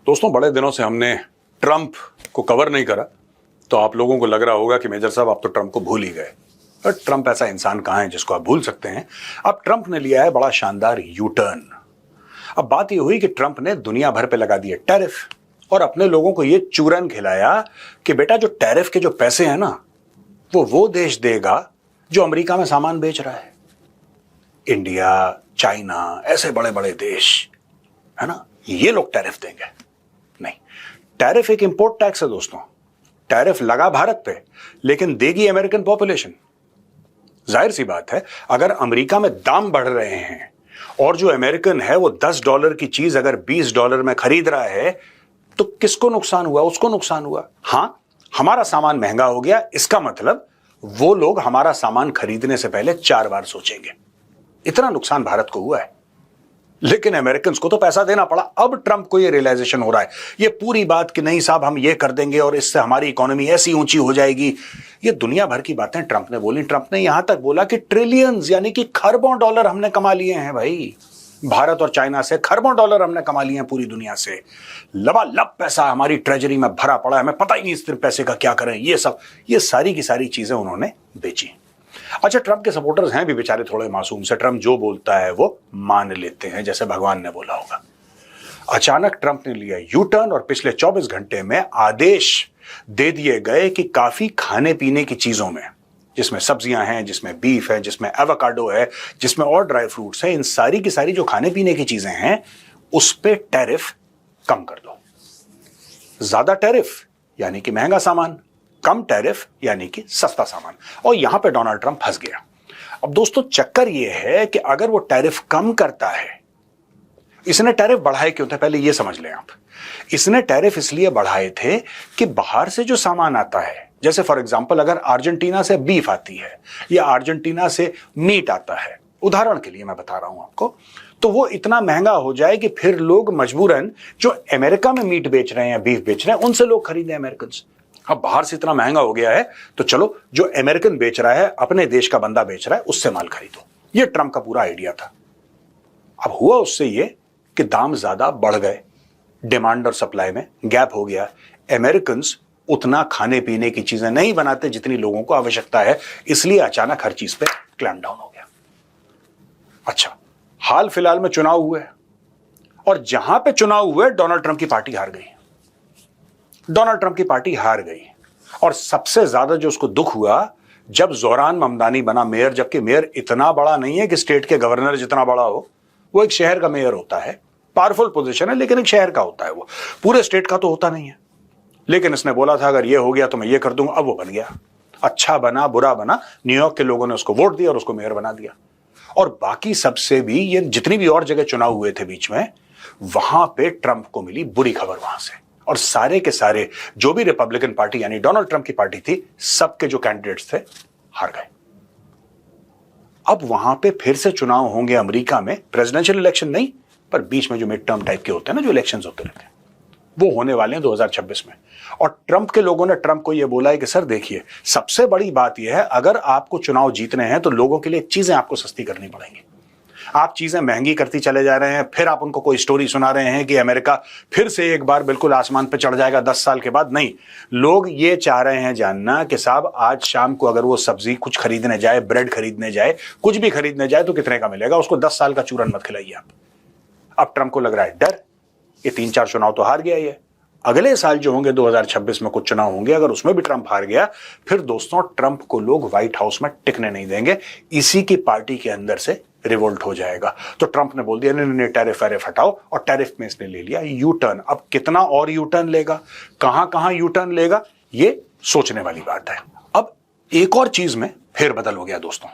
दोस्तों, बड़े दिनों से हमने ट्रंप को कवर नहीं करा, तो आप लोगों को लग रहा होगा कि मेजर साहब आप तो ट्रंप को भूल ही गए। पर ट्रंप ऐसा इंसान कहां है जिसको आप भूल सकते हैं। अब ट्रंप ने लिया है बड़ा शानदार यू टर्न। अब बात यह हुई कि ट्रंप ने दुनिया भर पे लगा दिए टैरिफ और अपने लोगों को यह चूरन खिलाया कि बेटा जो टैरिफ के जो पैसे हैं ना, वो देश देगा जो अमेरिका में सामान बेच रहा है। इंडिया, चाइना, ऐसे बड़े बड़े देश है ना, ये लोग टैरिफ देंगे। नहीं, टैरिफ एक इंपोर्ट टैक्स है दोस्तों। टैरिफ लगा भारत पे, लेकिन देगी अमेरिकन पॉपुलेशन। जाहिर सी बात है, अगर अमेरिका में दाम बढ़ रहे हैं और जो अमेरिकन है वो $10 की चीज अगर $20 में खरीद रहा है, तो किसको नुकसान हुआ? उसको नुकसान हुआ। हां, हमारा सामान महंगा हो गया, इसका मतलब वो लोग हमारा सामान खरीदने से पहले 4 बार सोचेंगे। इतना नुकसान भारत को हुआ है, लेकिन अमेरिकन को तो पैसा देना पड़ा। अब ट्रंप को यह रियलाइजेशन हो रहा है, ये पूरी बात कि नहीं साहब हम ये कर देंगे और इससे हमारी इकोनॉमी ऐसी ऊंची हो जाएगी, ये दुनिया भर की बातें ट्रंप ने बोली। ट्रंप ने यहां तक बोला कि ट्रिलियंस यानी कि खरबों डॉलर हमने कमा लिए हैं भाई। भारत और चाइना से खरबों डॉलर हमने कमा लिए हैं, पूरी दुनिया से लबालब पैसा हमारी ट्रेजरी में भरा पड़ा है, हमें पता ही नहीं इस पैसे का क्या करें। ये सारी की सारी चीजें उन्होंने बेची। अच्छा, ट्रंप के सपोर्टर्स हैं भी बेचारे थोड़े मासूम से, ट्रंप जो बोलता है वो मान लेते हैं, जैसे भगवान ने बोला होगा। अचानक ट्रंप ने लिया यू टर्न और पिछले 24 घंटे में आदेश दे दिए गए कि काफी खाने पीने की चीजों में, जिसमें सब्जियां हैं, जिसमें बीफ है, जिसमें एवोकाडो है, जिसमें और ड्राई फ्रूट्स हैं, इन सारी की सारी जो खाने पीने की चीजें हैं उस पे टैरिफ कम कर दो। ज्यादा टैरिफ यानी कि महंगा सामान, कम टैरिफ यानी कि सस्ता सामान। और यहां पे डोनाल्ड ट्रंप फंस गया। अब दोस्तों, चक्कर यह है कि अगर वो टैरिफ कम करता है, इसने टैरिफ बढ़ाए क्यों थे पहले ये समझ लें आप। इसने टैरिफ इसलिए बढ़ाए थे कि बाहर से जो सामान आता है, जैसे फॉर एग्जांपल अगर अर्जेंटीना से बीफ आती है या अर्जेंटीना से मीट आता है, उदाहरण के लिए मैं बता रहा हूं आपको, तो वो इतना महंगा हो जाए कि फिर लोग मजबूरन जो अमेरिका में मीट बेच रहे हैं, बीफ बेच रहे हैं, उनसे लोग खरीदें अमेरिकन। अब बाहर से इतना महंगा हो गया है तो चलो जो अमेरिकन बेच रहा है, अपने देश का बंदा बेच रहा है, उससे माल खरीदो। ये ट्रंप का पूरा आइडिया था। अब हुआ उससे ये कि दाम ज्यादा बढ़ गए, डिमांड और सप्लाई में गैप हो गया। अमेरिकन उतना खाने पीने की चीजें नहीं बनाते जितनी लोगों को आवश्यकता है, इसलिए अचानक हर चीज पे क्लैम्प डाउन हो गया। अच्छा, हाल फिलहाल में चुनाव हुए और जहां पे चुनाव हुए डोनाल्ड ट्रंप की पार्टी हार गई। डोनाल्ड ट्रंप की पार्टी हार गई और सबसे ज्यादा जो उसको दुख हुआ जब जोहरान ममदानी बना मेयर, जबकि मेयर इतना बड़ा नहीं है कि स्टेट के गवर्नर जितना बड़ा हो, वो एक शहर का मेयर होता है, पावरफुल पोजीशन है, लेकिन एक शहर का होता है, वो पूरे स्टेट का तो होता नहीं है। लेकिन इसने बोला था अगर ये हो गया तो मैं ये कर दूंगा। अब वो बन गया। अच्छा बना बुरा बना, न्यूयॉर्क के लोगों ने उसको वोट दिया और उसको मेयर बना दिया। और बाकी सबसे भी, ये जितनी भी और जगह चुनाव हुए थे बीच में, वहां पे ट्रंप को मिली बुरी खबर वहां से। और सारे के सारे जो भी रिपब्लिकन पार्टी यानी डोनाल्ड ट्रंप की पार्टी थी, सबके जो कैंडिडेट्स थे हार गए। अब वहां पे फिर से चुनाव होंगे अमेरिका में, प्रेसिडेंशियल इलेक्शन नहीं, पर बीच में जो मिड टर्म टाइप के होते हैं ना, जो इलेक्शंस होते रहते हैं, वो होने वाले हैं 2026 में। और ट्रंप के लोगों ने ट्रंप को यह बोला है कि सर देखिए, सबसे बड़ी बात यह है अगर आपको चुनाव जीतने हैं तो लोगों के लिए चीजें आपको सस्ती करनी पड़ेंगी। आप चीजें महंगी करती चले जा रहे हैं, फिर आप उनको कोई स्टोरी सुना रहे हैं कि अमेरिका फिर से एक बार बिल्कुल आसमान पे चढ़ जाएगा 10 साल के बाद। नहीं, लोग ये चाह रहे हैं जानना कि साहब आज शाम को अगर वो सब्जी कुछ खरीदने जाए, ब्रेड खरीदने जाए, कुछ भी खरीदने जाए तो कितने का मिलेगा, उसको 10 साल का चूरन मत खिलाइए आप। अब ट्रंप को लग रहा है डर, ये 3-4 चुनाव तो हार गया ये, अगले साल जो होंगे 2026 में कुछ चुनाव होंगे, अगर उसमें भी ट्रंप हार गया, फिर दोस्तों ट्रंप को लोग व्हाइट हाउस में टिकने नहीं देंगे, इसी की पार्टी के अंदर से रिवोल्ट हो जाएगा। तो ट्रंप ने बोल दिया नहीं, टैरिफ वैरिफ हटाओ, और टैरिफ में इसने ले लिया यू टर्न। अब कितना और यू टर्न लेगा, कहां कहां यू टर्न लेगा, ये सोचने वाली बात है। अब एक और चीज में फेरबदल हो गया दोस्तों।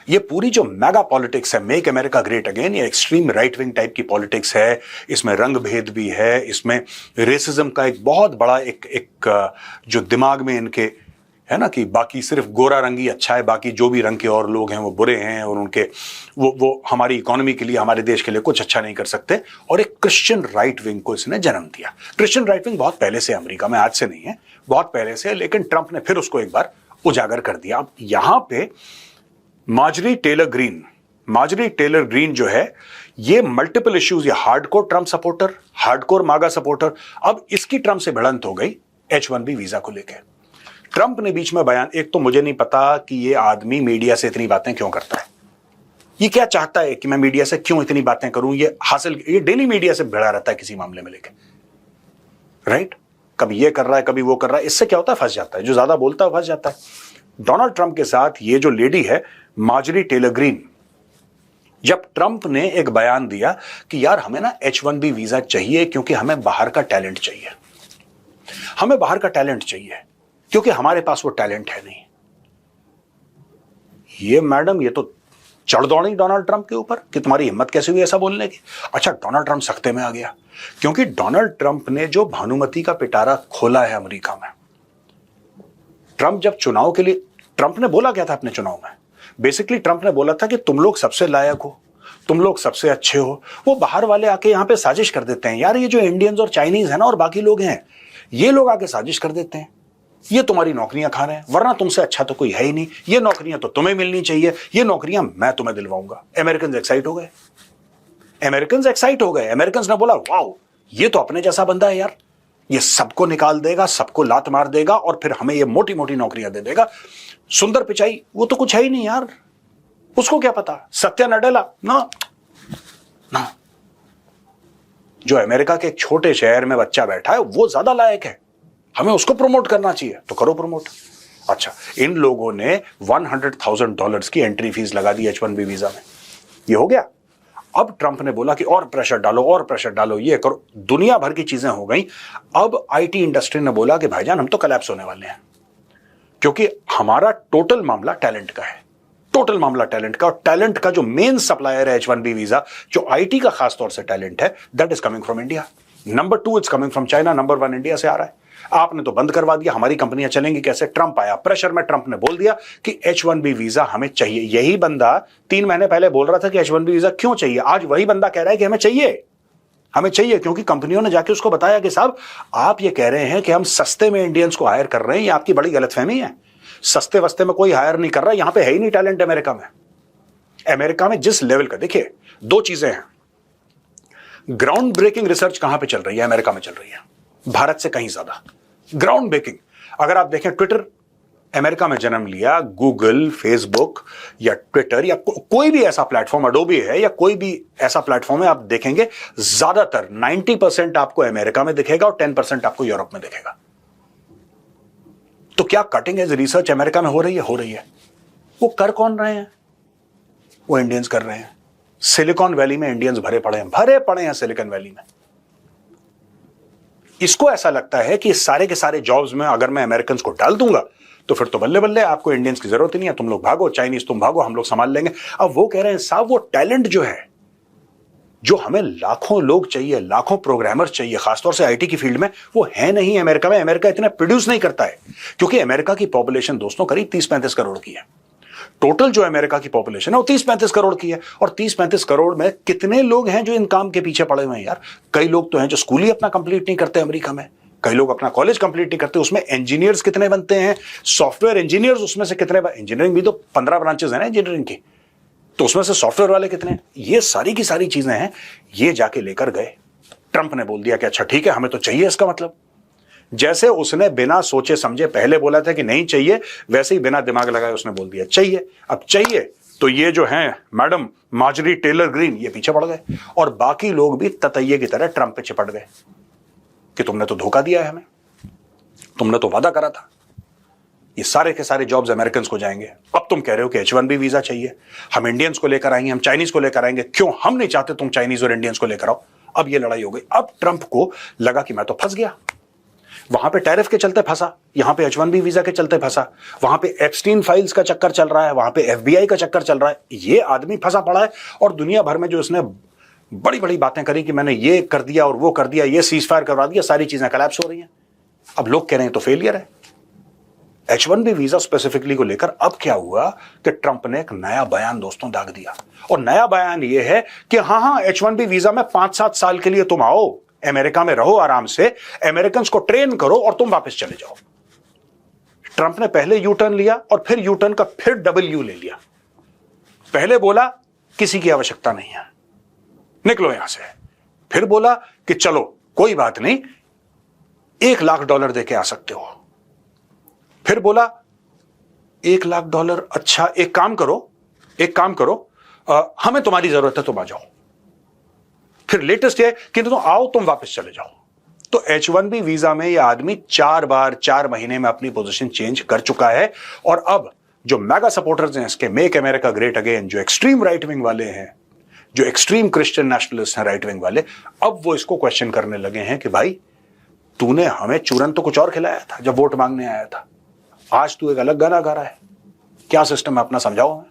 ये पूरी जो मेगा पॉलिटिक्स है, मेक अमेरिका ग्रेट अगेन, ये एक्सट्रीम राइट विंग टाइप की पॉलिटिक्स है, इसमें रंग भेद भी है, इसमें रेसिज्म का एक बहुत बड़ा एक जो दिमाग में इनके है ना, कि बाकी सिर्फ गोरा रंग ही अच्छा है, बाकी जो भी रंग के और लोग हैं वो बुरे हैं, और उनके वो हमारी इकोनॉमी के लिए, हमारे देश के लिए कुछ अच्छा नहीं कर सकते। और एक क्रिश्चियन राइट विंग को इसने जन्म दिया। क्रिश्चियन राइट विंग बहुत पहले से अमेरिका में, आज से नहीं है, बहुत पहले से, लेकिन ट्रंप ने फिर उसको एक बार उजागर कर दिया। अब यहां पे मार्जरी टेलर ग्रीन जो है, ये मल्टीपल इश्यूज, ये हार्डकोर ट्रम्प सपोर्टर, हार्डकोर मागा सपोर्टर, अब इसकी ट्रम्प से भिड़ंत हो गई H1B वीजा को लेकर। ट्रम्प ने बीच में बयान, एक तो मुझे नहीं पता कि ये आदमी मीडिया से इतनी बातें क्यों करता है, ये क्या चाहता है कि मैं मीडिया से क्यों इतनी बातें करूं, ये डेली मीडिया से भिड़ा रहता है किसी मामले में लेकर, राइट? कभी ये कर रहा है, कभी वो कर रहा है, इससे क्या होता है, फंस जाता है, जो ज्यादा बोलता है फंस जाता है। डोनाल्ड ट्रंप के साथ ये जो लेडी है मार्जरी टेलर ग्रीन, जब ट्रंप ने एक बयान दिया कि यार हमें ना H1B वीजा चाहिए क्योंकि हमें बाहर का टैलेंट चाहिए, हमें बाहर का टैलेंट चाहिए क्योंकि हमारे पास वो टैलेंट है नहीं। ये मैडम, ये तो चढ़ दौड़ी डोनाल्ड ट्रंप के ऊपर कि तुम्हारी हिम्मत कैसे हुई ऐसा बोलने की। अच्छा, डोनाल्ड ट्रंप सख्ते में आ गया क्योंकि डोनाल्ड ट्रंप ने जो भानुमति का पिटारा खोला है अमेरिका में, ट्रंप जब चुनाव के लिए, ट्रंप ने बोला क्या था अपने चुनाव में, बेसिकली ट्रंप ने बोला था कि तुम लोग सबसे लायक हो, तुम लोग सबसे अच्छे हो। वो बाहर वाले आके यहां पे साजिश कर देते हैं, यार ये जो इंडियंस और चाइनीज है ना और बाकी लोग हैं, ये लोग आके साजिश कर देते हैं, ये तुम्हारी नौकरियां खा रहे हैं, वरना तुमसे अच्छा तो कोई है ही नहीं, ये नौकरियां तो तुम्हें मिलनी चाहिए, ये नौकरियां मैं तुम्हें दिलवाऊंगा। अमेरिकन एक्साइट हो गए, अमेरिकन एक्साइट हो गए। अमेरिकन ने बोला वाओ, ये तो अपने जैसा बंदा है यार, ये सबको निकाल देगा, सबको लात मार देगा और फिर हमें ये मोटी मोटी नौकरियां दे देगा। सुंदर पिचाई वो तो कुछ है ही नहीं यार, उसको क्या पता, सत्या नडेला ना ना, जो अमेरिका के एक छोटे शहर में बच्चा बैठा है वो ज्यादा लायक है, हमें उसको प्रमोट करना चाहिए, तो करो प्रमोट। अच्छा, इन लोगों ने $100,000 की एंट्री फीस लगा दी H1B वीजा में, ये हो गया। अब ट्रंप ने बोला कि और प्रेशर डालो, और प्रेशर डालो, ये करो, दुनिया भर की चीजें हो गई। अब आईटी इंडस्ट्री ने बोला कि भाईजान हम तो कोलैप्स होने वाले हैं, क्योंकि हमारा टोटल मामला टैलेंट का है, टोटल मामला टैलेंट का, और टैलेंट का जो मेन सप्लायर है H1B वीजा, जो आईटी का खासतौर से टैलेंट है, that is coming from India. Number 2 it's coming from China, number 1 India से आ रहा है। आपने तो बंद करवा दिया, हमारी कंपनियां चलेंगी कैसे? ट्रंप आया, प्रेशर में ट्रंप ने बोल दिया कि H1B वीजा हमें चाहिए। यही बंदा 3 महीने पहले बोल रहा था कि H1B वीजा क्यों चाहिए, आज वही बंदा कह रहा है कि हमें चाहिए, हमें चाहिए, क्योंकि कंपनियों ने जाके उसको बताया कि साहब आप ये कह रहे हैं कि हम सस्ते में इंडियंस को हायर कर रहे हैं, ये आपकी बड़ी गलतफहमी है, सस्ते वस्ते में कोई हायर नहीं कर रहा, यहां पे है ही नहीं टैलेंट अमेरिका में। अमेरिका में जिस लेवल का, देखिए 2 चीजें हैं, ग्राउंड ब्रेकिंग रिसर्च कहां पे चल रही है? अमेरिका में चल रही है, भारत से कहीं ज्यादा ग्राउंड ब्रेकिंग। अगर आप देखें, ट्विटर अमेरिका में जन्म लिया, गूगल, फेसबुक या ट्विटर या कोई भी ऐसा प्लेटफॉर्म, अडोबी है या कोई भी ऐसा प्लेटफॉर्म है, आप देखेंगे ज्यादातर 90% आपको अमेरिका में दिखेगा और 10% आपको यूरोप में दिखेगा। तो क्या कटिंग एज रिसर्च अमेरिका में हो रही है? हो रही है। वो कर कौन रहे हैं? वो इंडियंस कर रहे हैं। सिलिकॉन वैली में इंडियंस भरे पड़े हैं सिलिकॉन वैली में। इसको ऐसा लगता है कि सारे के सारे जॉब्स में अगर मैं अमेरिकन को डाल दूंगा तो फिर तो बल्ले बल्ले, आपको इंडियंस की जरूरत ही नहीं है, तुम लोग भागो, चाइनीज तुम भागो, हम लोग संभाल लेंगे। अब वो कह रहे हैं साहब वो टैलेंट जो है, जो हमें लाखों लोग चाहिए, लाखों प्रोग्रामर चाहिए, खासतौर से आईटी की फील्ड में, वो है नहीं अमेरिका में। अमेरिका इतना प्रोड्यूस नहीं करता है, क्योंकि अमेरिका की पॉपुलेशन दोस्तों करीब 30-35 करोड़ की है। टोटल जो अमेरिका की पॉपुलेशन है वो 30-35 करोड़ की है, और 30-35 करोड़ में कितने लोग हैं जो इन काम के पीछे पड़े हुए हैं यार? कई लोग तो हैं जो स्कूल ही अपना कंप्लीट नहीं करते अमेरिका में, कई लोग अपना कॉलेज कंप्लीट नहीं करते। उसमें इंजीनियर्स कितने बनते हैं, सॉफ्टवेयर इंजीनियर्स उसमें से कितने, इंजीनियरिंग भी तो 15 ब्रांचेस है ना इंजीनियरिंग की, तो उसमें से सॉफ्टवेयर वाले कितने? ये सारी की सारी चीजें हैं, ये जाके लेकर गए। ट्रंप ने बोल दिया कि अच्छा ठीक है, हमें तो चाहिए। इसका मतलब जैसे उसने बिना सोचे समझे पहले बोला था कि नहीं चाहिए, वैसे ही बिना दिमाग लगाए उसने बोल दिया चाहिए। अब चाहिए तो ये जो है मैडम मार्जरी टेलर ग्रीन, ये पीछे पड़ गए, और बाकी लोग भी ततैये की तरह ट्रंप पे चिपट गए कि तुमने तो धोखा दिया है हमें, तुमने तो वादा करा था, ये सारे के सारे जॉब्स अमेरिकन को जाएंगे। अब तुम कह रहे हो कि H1B वीजा चाहिए, हम इंडियंस को लेकर आएंगे, हम चाइनीज को लेकर आएंगे। क्यों? हम नहीं चाहते तुम चाइनीज और इंडियंस को लेकर आओ। अब ये लड़ाई हो गई। अब ट्रंप को लगा कि मैं तो फंस गया, वहां पे टैरिफ के चलते फंसा, यहां पे H1B वीजा के चलते फंसा, वहां पे एप्स्टीन फाइल्स का चक्कर चल रहा है, वहां पे FBI का चक्कर चल रहा है, ये आदमी फंसा पड़ा है। और दुनिया भर में जो इसने बड़ी बड़ी बातें करी कि मैंने ये कर दिया और वो कर दिया, ये सीज फायर करवा दिया, सारी चीजें कोलैप्स हो रही हैं। अब लोग कह रहे हैं तो फेलियर है। H1B वीजा स्पेसिफिकली को लेकर अब क्या हुआ कि ट्रंप ने एक नया बयान दोस्तों दाग दिया, और नया बयान यह है कि हाँ H1B वीजा में 5-7 साल के लिए तुम आओ, अमेरिका में रहो आराम से, अमेरिकन को ट्रेन करो और तुम वापस चले जाओ। ट्रंप ने पहले यू टर्न लिया और फिर यू टर्न का फिर डबल यू ले लिया। पहले बोला किसी की आवश्यकता नहीं है, निकलो यहां से। फिर बोला कि चलो कोई बात नहीं, $1 लाख देके आ सकते हो। फिर बोला $1 लाख, अच्छा एक काम करो, हमें तुम्हारी जरूरत है, तुम आ जाओ। फिर लेटेस्ट है कि तुम आओ, तुम वापस चले जाओ। तो H1B वीजा में यह आदमी 4 बार 4 महीने में अपनी पोजीशन चेंज कर चुका है। और अब जो मेगा सपोर्टर्स हैं इसके, मेक अमेरिका ग्रेट अगेन, जो एक्सट्रीम राइट विंग वाले हैं, जो एक्सट्रीम क्रिश्चियन नेशनलिस्ट हैं राइट विंग वाले, अब वो इसको क्वेश्चन करने लगे हैं कि भाई तूने हमें चूरन तो कुछ और खिलाया था जब वोट मांगने आया था, आज तू एक अलग गाना गा रहा है, क्या सिस्टम है अपना, समझाओ हमें।